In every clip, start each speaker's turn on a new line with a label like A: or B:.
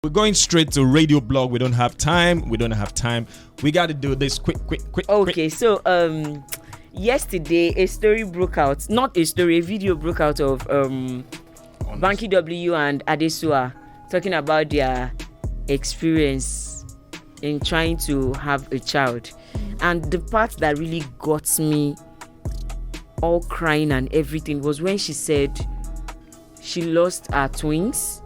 A: We're going straight to radio blog. We don't have time. We got to do this quick.
B: Okay, so yesterday a video broke out of Banky W and Adesua talking about their experience in trying to have a child. And the part that really got me all crying and everything was when she said she lost her twins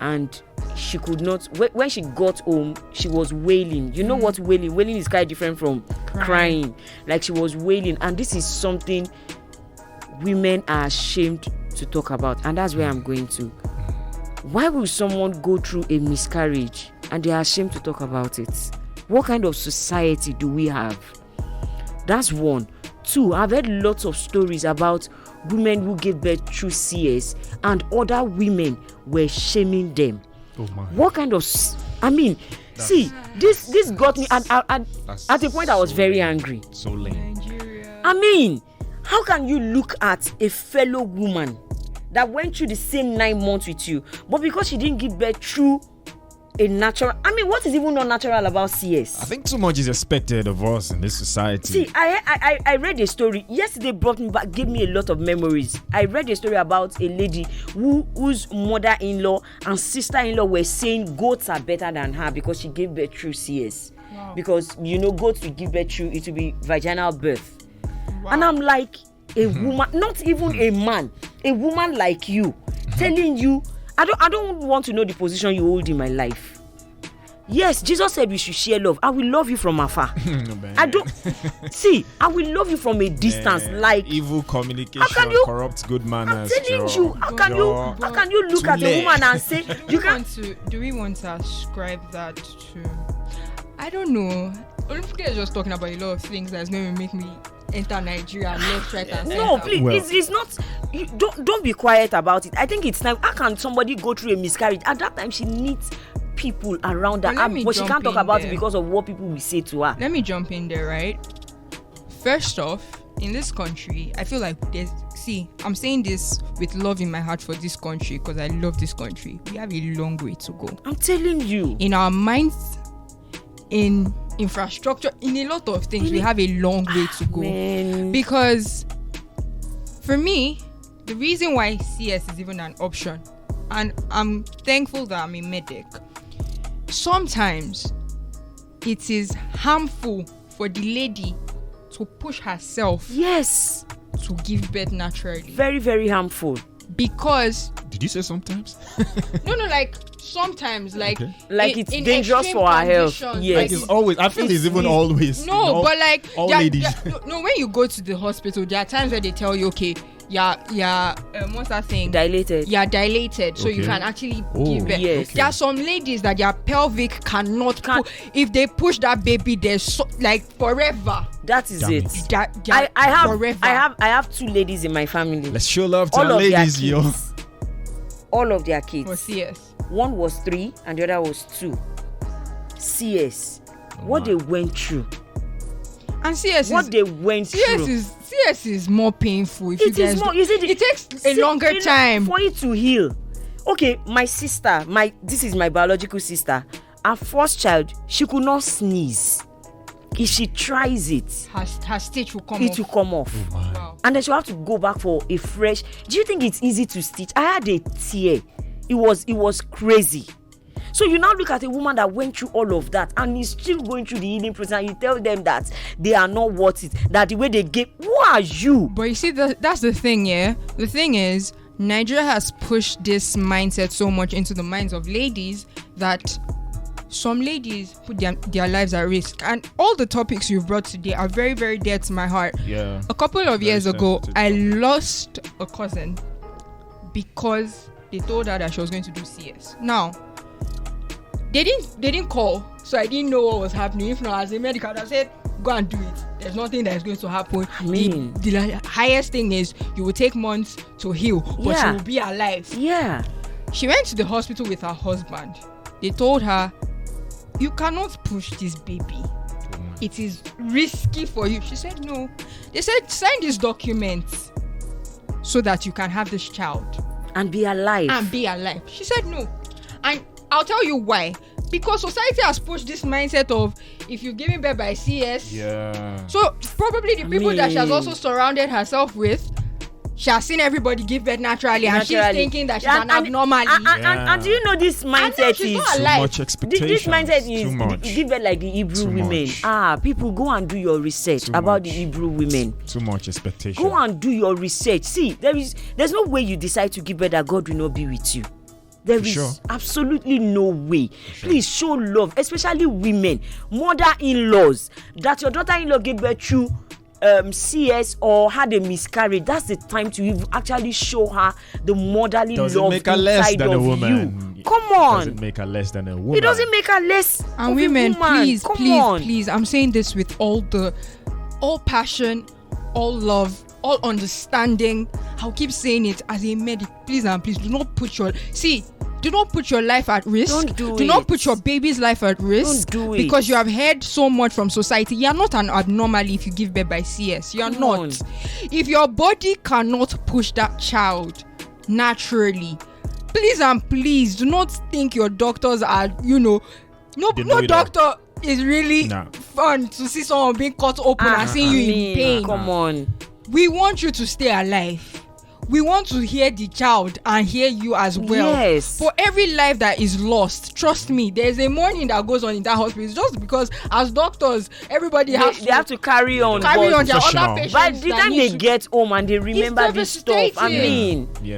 B: and she could not, when she got home, she was wailing. You know what wailing? Wailing is quite different from crying. Like she was wailing, and this is something women are ashamed to talk about, and that's where I'm going to. Why will someone go through a miscarriage and they are ashamed to talk about it? What kind of society do we have? That's one. Two, I've heard lots of stories about women who gave birth through CS and other women were shaming them.
A: Oh my.
B: What kind of... this got me... At a point, I was very angry.
A: So lame.
B: Nigeria. How can you look at a fellow woman that went through the same 9 months with you, but because she didn't give birth through a natural... what is even not natural about CS?
A: I think too much is expected of us in this society.
B: See, I read a story. Yesterday gave me a lot of memories. I read a story about a lady whose mother-in-law and sister-in-law were saying goats are better than her because she gave birth through CS. Wow. Because, goats will give birth through, it will be vaginal birth. Wow. And I'm like, a woman, not even a man, a woman like you, telling you, I don't want to know the position you hold in my life. Yes, Jesus said we should share love. I will love you from afar. I will love you from a distance. Like
A: evil communication corrupts good manners.
B: I'm telling you, how can you look at a woman and say
C: do we want to ascribe that to? I don't know. Olufunke is just talking about a lot of things that's going to make me enter Nigeria left, right, and center.
B: No, please, it's not. Don't be quiet about it. I think it's time. How can somebody go through a miscarriage? At that time, she needs people around her, but she can't talk about it because of what people will say to her.
C: Let me jump in there, right? First off, in this country, I feel like I'm saying this with love in my heart for this country because I love this country. We have a long way to go.
B: I'm telling you.
C: In our minds, in infrastructure, in a lot of things, we have a long way to go.
B: Man.
C: Because for me, the reason why CS is even an option, and I'm thankful that I'm a medic, sometimes it is harmful for the lady to push herself to give birth naturally.
B: Very, very harmful.
C: Because
A: did you say sometimes?
C: No, like sometimes, like
B: it's dangerous for our health. Yes,
A: like it's always. I feel it's even always.
C: No, but like
A: all ladies.
C: No, when you go to the hospital, there are times where they tell you, okay, what's that thing?
B: Dilated.
C: Yeah, dilated, so you can actually give birth.
B: Yes.
C: Okay. There are some ladies that their pelvic cannot. If they push that baby, they're forever.
B: That is it.
C: Forever.
B: I have 2 ladies in my family.
A: Let's show love to our ladies, yo.
B: All of their kids.
C: For CS.
B: One was 3 and the other was 2. CS. What they went through.
C: And CS is more painful. If it is more. It takes a longer time
B: for it to heal. Okay, my sister, this is my biological sister. Her first child, she could not sneeze. If she tries it,
C: her stitch will come off.
B: It will come off.
A: Oh
C: wow.
B: And then she'll have to go back for a fresh. Do you think it's easy to stitch? I had a tear. It was crazy. So you now look at a woman that went through all of that and is still going through the healing process, and you tell them that they are not worth it, that the way they gave, who are you?
C: But you see, that's the thing, yeah? The thing is, Nigeria has pushed this mindset so much into the minds of ladies that some ladies put their lives at risk. And all the topics you've brought today are very, very dear to my heart.
A: Yeah.
C: A couple of years ago, I lost a cousin because they told her that she was going to do CS. Now, they didn't call, so I didn't know what was happening. If not, as a medical, I said, go and do it. There's nothing that is going to happen. The highest thing is you will take months to heal, but she will be alive.
B: Yeah.
C: She went to the hospital with her husband. They told her, you cannot push this baby. It is risky for you. She said no. They said, sign this document so that you can have this child.
B: And be alive.
C: She said no. And I'll tell you why. Because society has pushed this mindset of if you're giving birth by CS.
A: Yeah.
C: So probably the people that she has also surrounded herself with, she has seen everybody give birth naturally. And she's thinking that she's an abnormality.
B: And do you know this mindset is
A: too much expectation.
B: This mindset is give birth like the Hebrew women. People, go and do your research about the Hebrew women.
A: Too much expectation.
B: Go and do your research. See, there's no way you decide to give birth that God will not be with you. There is absolutely no way. Please show love, especially women, mother-in-laws, that your daughter-in-law gave birth to CS or had a miscarriage. That's the time to actually show her the motherly love
A: make her less than a
B: woman. You. Come on.
A: Doesn't make her less than a woman.
B: It doesn't make her less.
C: And women, please, I'm saying this with all passion, all love, all understanding. I'll keep saying it as a medic. Please and please do not put your life at risk. Do not put your baby's life at risk.
B: Don't do it.
C: Because you have heard so much from society. You are not an abnormality if you give birth by CS. You are not. If your body cannot push that child naturally, please and please do not think your doctors are, no doctor is really fun to see someone being cut open and seeing you in pain.
B: Come on.
C: We want you to stay alive. We want to hear the child and hear you as well.
B: Yes.
C: For every life that is lost, trust me, there's a mourning that goes on in that hospital. It's just because as doctors, everybody have to carry on. Their other patients.
B: By the time they get home and they remember this stuff,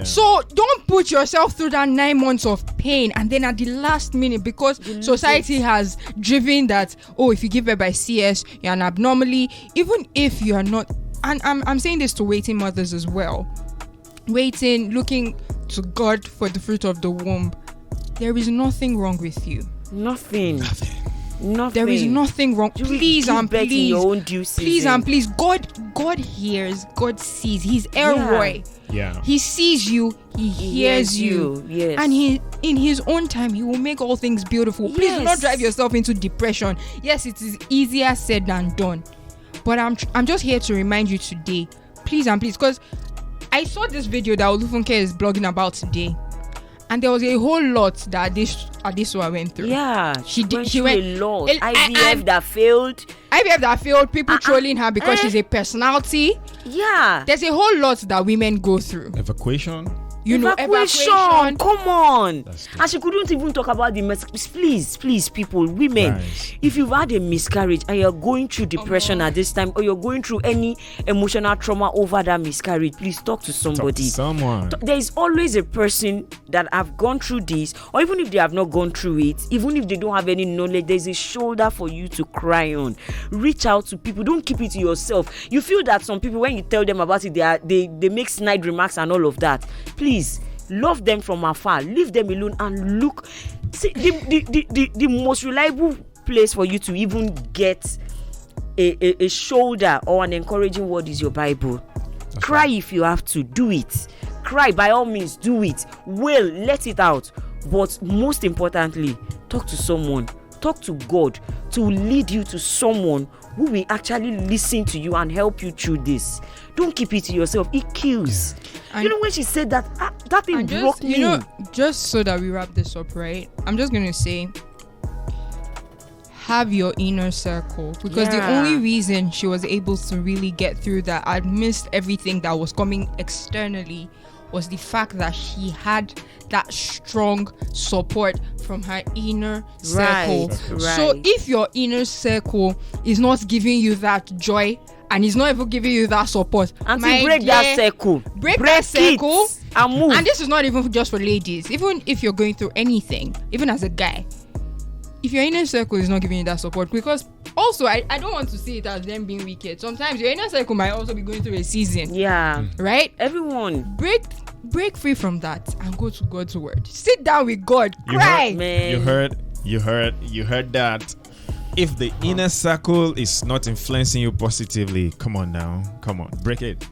C: So don't put yourself through that 9 months of pain and then at the last minute, because society has driven that, if you give birth by CS, you're an abnormality. Even if you are not, and I'm saying this to waiting mothers as well. Waiting, looking to God for the fruit of the womb. There is nothing wrong with you.
B: Nothing.
C: There is nothing wrong. Please and please.
B: Your own due season.
C: Please and please. God hears. God sees. He's Elroy.
A: Yeah.
C: He sees you. He hears you.
B: Yes.
C: And in his own time, he will make all things beautiful. Please do not drive yourself into depression. Yes, it is easier said than done. But I'm just here to remind you today. Please and please, because I saw this video that Olufunke is blogging about today, and there was a whole lot that Adesua went through.
B: Yeah, she went a lot.
C: IVF
B: that failed. People trolling her because she's a personality. Yeah, there's a whole lot that women go through.
A: Evacuation.
B: Evacuation. Come on. And she couldn't even talk about the please, people, women. Right. If you've had a miscarriage and you're going through depression at this time, or you're going through any emotional trauma over that miscarriage, please talk to somebody.
A: Someone.
B: There is always a person that have gone through this, or even if they have not gone through it, even if they don't have any knowledge, there's a shoulder for you to cry on. Reach out to people. Don't keep it to yourself. You feel that some people, when you tell them about it, they make snide remarks and all of that. Please love them from afar, leave them alone, and look. See, the most reliable place for you to even get a shoulder or an encouraging word is your Bible. That's cry right. If you have to, do it. Cry, by all means, do it. Well, let it out. But most importantly, talk to someone. Talk to God to lead you to someone who will actually listen to you and help you through this. Don't keep it to yourself. It kills. Yeah. When she said that, that thing broke me.
C: Just so that we wrap this up, right? I'm just going to say, have your inner circle. Because the only reason she was able to really get through that, amidst everything that was coming externally, was the fact that she had that strong support from her inner circle.
B: Right.
C: So if your inner circle is not giving you that joy and is not even giving you that support,
B: and to break that circle,
C: break that circle
B: and move.
C: And this is not even just for ladies. Even if you're going through anything, even as a guy, if your inner circle is not giving you that support, because also I don't want to see it as them being wicked. Sometimes your inner circle might also be going through a season.
B: Yeah.
C: Right?
B: Everyone.
C: Break free from that and go to God's word. Sit down with God. Cry.
A: You heard that. If the inner circle is not influencing you positively, come on, break it.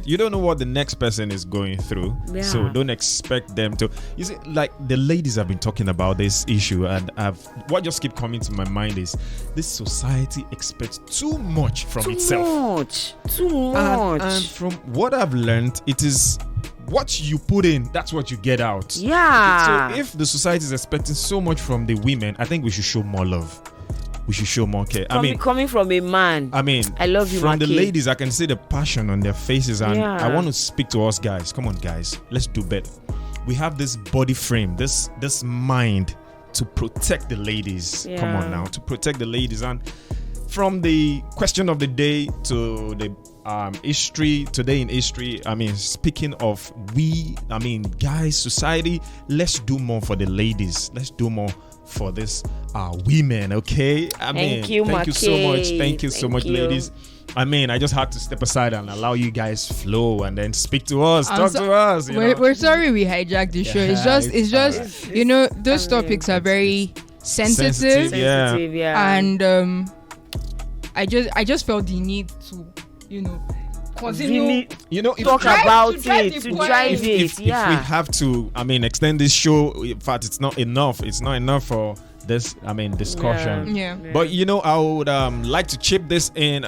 A: You don't know what the next person is going through, so don't expect them to. You see, like the ladies have been talking about this issue, and what just keep coming to my mind is this society expects too much from itself.
B: Too much.
A: And from what I've learned, it is what you put in, that's what you get out.
B: Yeah.
A: So if the society is expecting so much from the women, I think we should show more love. We should show more care.
B: Coming from a man.
A: I
B: love you,
A: from the
B: Maki.
A: ladies, I can see the passion on their faces, and
B: Yeah.
A: I want to speak to us guys. Come on, guys, let's do better. We have this body frame, this mind to protect the ladies. Come on now, to protect the ladies. And from the question of the day to the history today in history, speaking of guys, society, let's do more for the ladies. Let's do more for this women. Okay,
B: Thank you
A: so much. Thank you so much,
B: you.
A: ladies. I just had to step aside and allow you guys flow and then speak to us, talk to us.
C: We're sorry we hijacked the show. It's just those topics are very sensitive.
A: Yeah.
C: And I just felt the need to continue
B: talk about it, to drive it.
A: If we have to extend this show, in fact, it's not enough for this discussion.
C: Yeah.
A: But I would like to chip this in.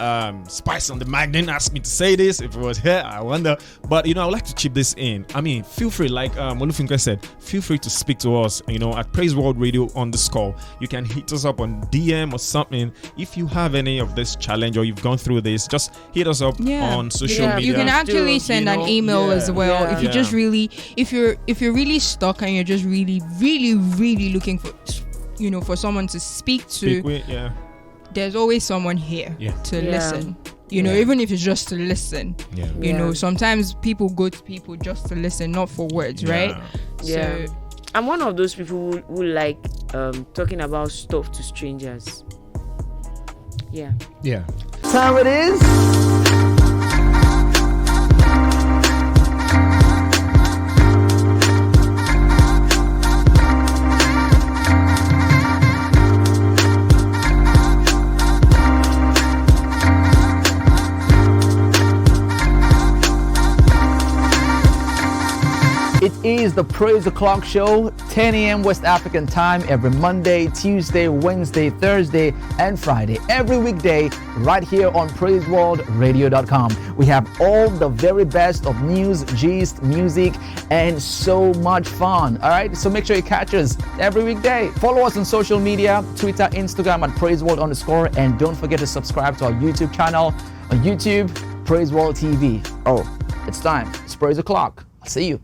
A: Spice on the mic didn't ask me to say this. If it was here, I wonder. But I would like to chip this in. Feel free, like Olufunke said, feel free to speak to us. At Praiseworld Radio _. You can hit us up on DM or something. If you have any of this challenge or you've gone through this, just hit us up on social media.
C: You can actually send an email as well.
B: Yeah.
C: If you just really, if you're really stuck and you're just really, really, really looking for for someone to speak to, there's always someone here to listen. Even if it's just to listen. Sometimes people go to people just to listen, not for words, right?
B: Yeah.
C: So,
B: I'm one of those people who like talking about stuff to strangers. Yeah.
D: Time it is. It is the Praise O'Clock Show, 10 a.m. West African time, every Monday, Tuesday, Wednesday, Thursday, and Friday. Every weekday, right here on PraiseworldRadio.com. We have all the very best of news, gist, music, and so much fun. All right, so make sure you catch us every weekday. Follow us on social media, Twitter, Instagram at Praiseworld_. And don't forget to subscribe to our YouTube channel on YouTube, Praiseworld TV. Oh, it's time. It's Praise O'Clock. I'll see you.